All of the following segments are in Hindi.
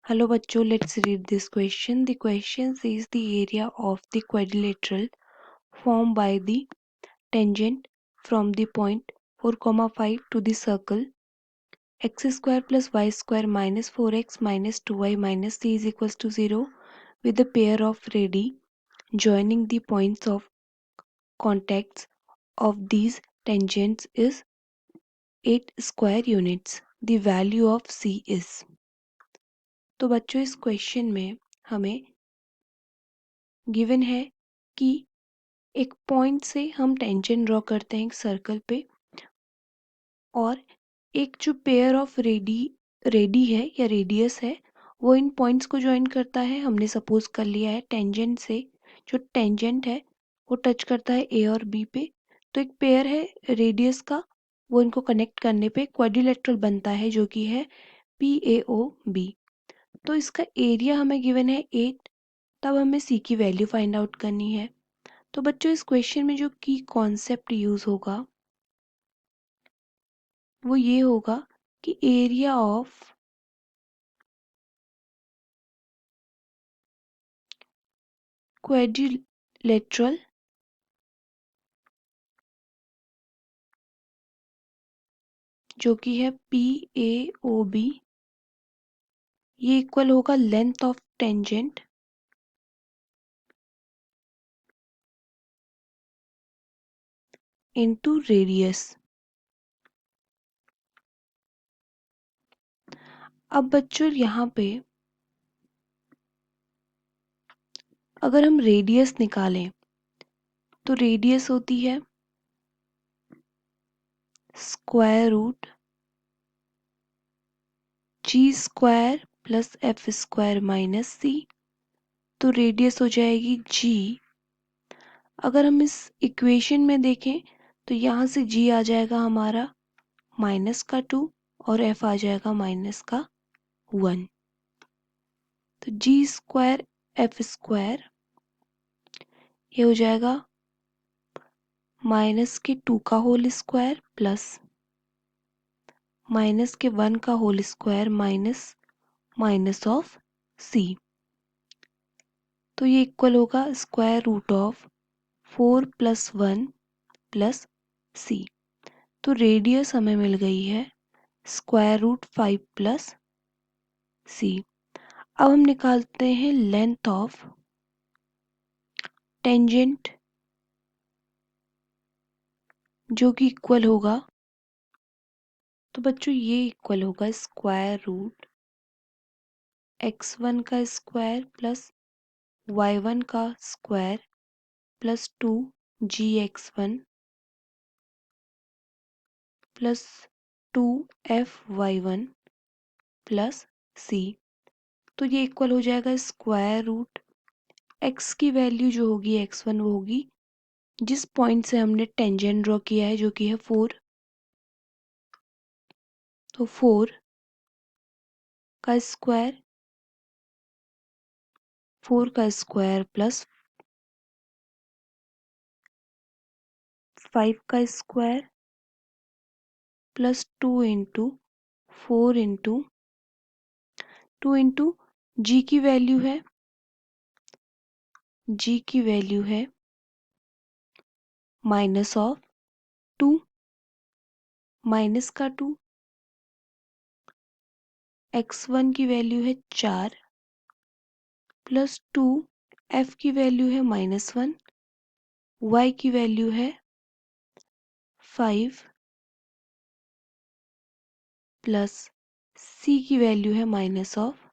Hello बच्चों, let's read this question. The question says the area of the quadrilateral formed by the tangent from the point 4, 5 to the circle x square plus y square minus 4x minus 2y minus c is equals to 0 with a pair of radii joining the points of contacts of these tangents is 8 square units. The value of c is. तो बच्चों इस क्वेश्चन में हमें गिवन है कि एक पॉइंट से हम टेंजेंट ड्रॉ करते हैं एक सर्कल पे और एक जो पेयर ऑफ रेडी है या रेडियस है वो इन पॉइंट्स को ज्वाइन करता है। हमने सपोज कर लिया है टेंजेंट से जो टेंजेंट है वो टच करता है ए और बी पे, तो एक पेयर है रेडियस का, वो इनको कनेक्ट करने पे क्वाड्रिलेटरल बनता है जो कि है PAOB। तो इसका एरिया हमें गिवन है 8। तब हमें सी की वैल्यू फाइंड आउट करनी है। तो बच्चों इस क्वेश्चन में जो की कॉन्सेप्ट यूज होगा वो ये होगा कि एरिया ऑफ क्वाड्रिलेटरल जो कि है PAOB ये इक्वल होगा length of tangent into radius. अब बच्चों यहाँ पे अगर हम रेडियस निकालें तो रेडियस होती है square root g square plus f square minus c. तो रेडियस हो जाएगी जी। अगर हम इस इक्वेशन में देखें तो यहाँ से जी आ जाएगा हमारा -2 और एफ आ जाएगा -1। तो जी स्क्वायर एफ स्क्वायर ये हो जाएगा -2 का होल स्क्वायर प्लस -1 का होल स्क्वायर माइनस ऑफ सी। तो ये इक्वल होगा स्क्वायर रूट ऑफ 4 + 1 + सी। तो रेडियस हमें मिल गई है √5 + सी। अब हम निकालते हैं लेंथ ऑफ टेंजेंट जो कि इक्वल होगा, तो बच्चों ये इक्वल होगा √x1 का स्क्वायर प्लस y1 का square plus 2gx1 plus 2fy1 plus c. तो ये इक्वल हो जाएगा x की वैल्यू जो होगी x1 वो होगी जिस पॉइंट से हमने टेंजेंट ड्रॉ किया है जो कि है 4। तो 4 का स्क्वायर प्लस 5 का square plus 2 into 4 into 2 into g की वैल्यू है माइनस ऑफ 2 माइनस का 2, x1 की वैल्यू है 4 प्लस 2 f की वैल्यू है -1, y की वैल्यू है 5 प्लस c की वैल्यू है माइनस ऑफ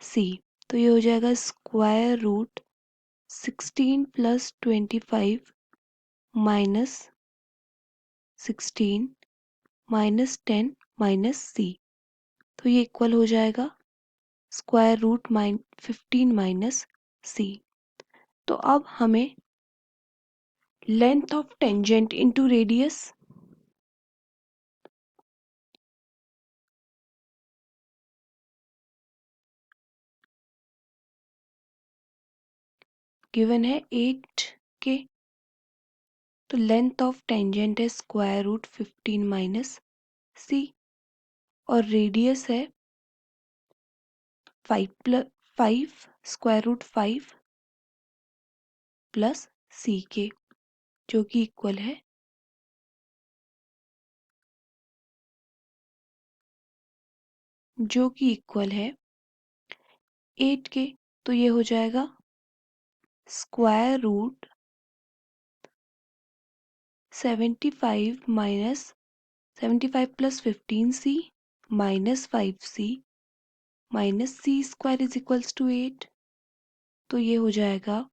c। तो ये हो जाएगा √16 + 25 -16 -10 -c। तो ये इक्वल हो जाएगा √15 -c। तो अब हमें length of tangent into radius given है 8 के। तो लेंथ ऑफ टेंजेंट है √15 - c और रेडियस है 5 स्क्वायर रूट 5 प्लस सी के, जो कि इक्वल है 8 के। तो ये हो जाएगा square root 75 minus 75 plus 15c minus 5c minus c square is equals to 8। तो ये हो जाएगा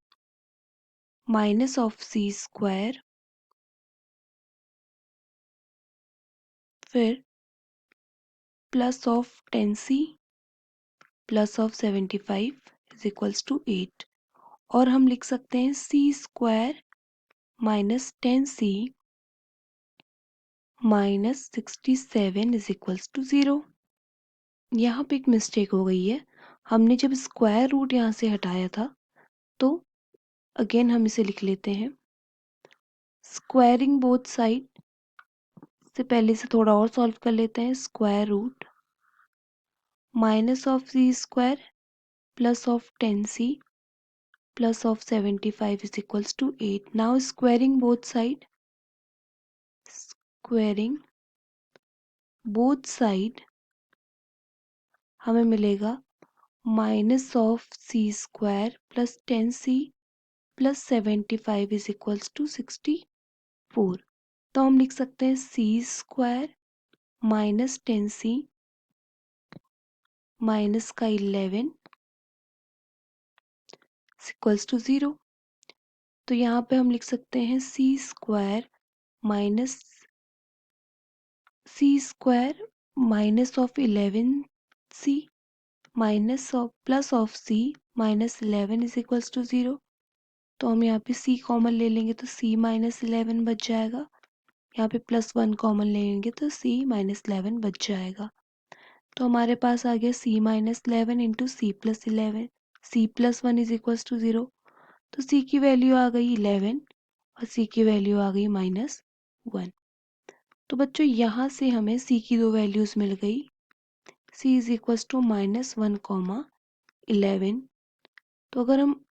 माइनस ऑफ सी स्क्वायर, फिर plus of 10c plus of 75 is equals to 8। और हम लिख सकते हैं c square minus 10c minus 67 is equals to 0। यहाँ पे एक मिस्टेक हो गई है, हमने जब स्क्वायर रूट यहाँ से हटाया था तो अगेन हम इसे लिख लेते हैं। स्क्वायरिंग बोथ साइड से पहले से थोड़ा और सॉल्व कर लेते हैं। Square root minus of c square plus of 10c plus of 75 is equals to 8। Now squaring both side, squaring both side हमें मिलेगा minus of c square plus 10c plus 75 is equals to 64। तो हम लिख सकते हैं c square minus 10c minus का 11 इक्वल्स टू 0। तो यहाँ पे हम लिख सकते हैं c square minus of 11c minus of plus of c minus 11 is equals to 0। तो हम यहाँ पे c कॉमन ले लेंगे तो c माइनस 11 बच जाएगा। यहाँ पे प्लस 1 कॉमन ले लेंगे तो c माइनस 11 बच जाएगा। तो हमारे पास आ गया c minus 11 into c plus 11, c plus 1 is equals to 0। तो c की वैल्यू आ गई 11 और c की वैल्यू आ गई माइनस 1। तो बच्चों यहाँ से हमें c की दो वैल्यूज मिल गई, c is equals to minus 1 comma 11। तो अगर हम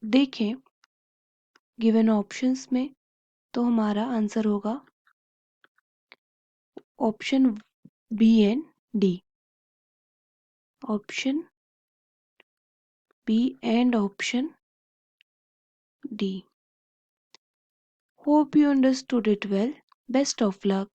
देखें गिवन ऑप्शंस में तो हमारा आंसर होगा option b and d. Option b and option d. Hope you understood it well. Best of luck.